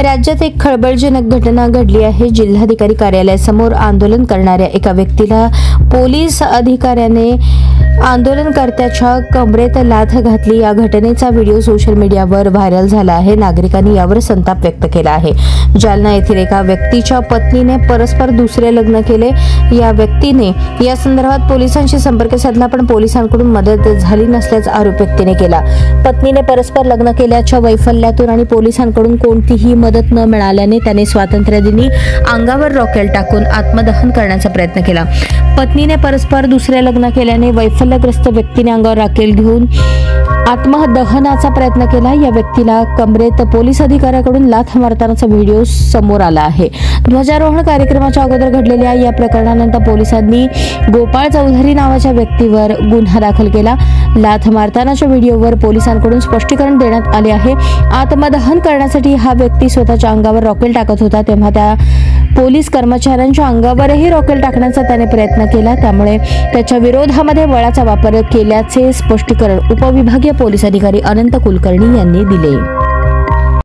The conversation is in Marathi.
राज्यात एक खळबळजनक घटना घडली आहे। जिल्हाधिकारी कार्यालयासमोर आंदोलन करणाऱ्या एका व्यक्तीला पोलीस अधिकाऱ्याने आंदोलनकर्त्याच्या कमरेत लाथ घातली। या घटनेचा व्हिडिओ सोशल मीडियावर व्हायरल झाला आहे। नागरिकांनी यावर संताप व्यक्त केला आहे। जालना येथील एका व्यक्तीच्या पत्नीने परस्पर दुसरे लग्न केले। या व्यक्तीने या संदर्भात पोलिसांशी संपर्क साधला, पण पोलिसांकडून मदत झाली नसल्याचा आरोप व्यक्तीने केला। पत्नीने परस्पर लग्न केल्याच्या वैफल्यातून आणि पोलिसांकडून कोणतीही मदत न मिळाल्याने त्याने स्वातंत्र्यदिनी अंगावर रॉकेल टाकून आत्मदहन करण्याचा प्रयत्न केला। पत्नीने परस्पर दुसरे लग्न केल्याने वैफल्यग्रस्त व्यक्तीने अंगावर रॉकेल घेऊन आत्मदहनाचा प्रयत्न केला। या व्यक्तीला कमरेत पोलीस अधिकाऱ्याकडून लाथ मारतानाचा व्हिडिओ समोर आला आहे। ध्वजारोहण कार्यक्रमाच्या अगोदर घडलेल्या या प्रकरणानंतर पोलिसांनी गोपाळ चौधरी नावाच्या व्यक्तीवर गुन्हा दाखल केला। लाथ मारतानाच्या व्हिडिओवर पोलिसांकडून स्पष्टीकरण देण्यात आले आहे। आत्मदहन करण्यासाठी हा व्यक्ती स्वतःच्या अंगावर रॉकेल टाकत होता, तेव्हा त्या पोलीस कर्मचाऱ्यांच्या अंगावरही रॉकेल टाकण्याचा त्याने प्रयत्न केला। त्यामुळे त्याच्या विरोधामध्ये बळाचा वापर केल्याचे स्पष्टीकरण उपविभागीय पोलीस अधिकारी अनंत कुलकर्णी यांनी दिले।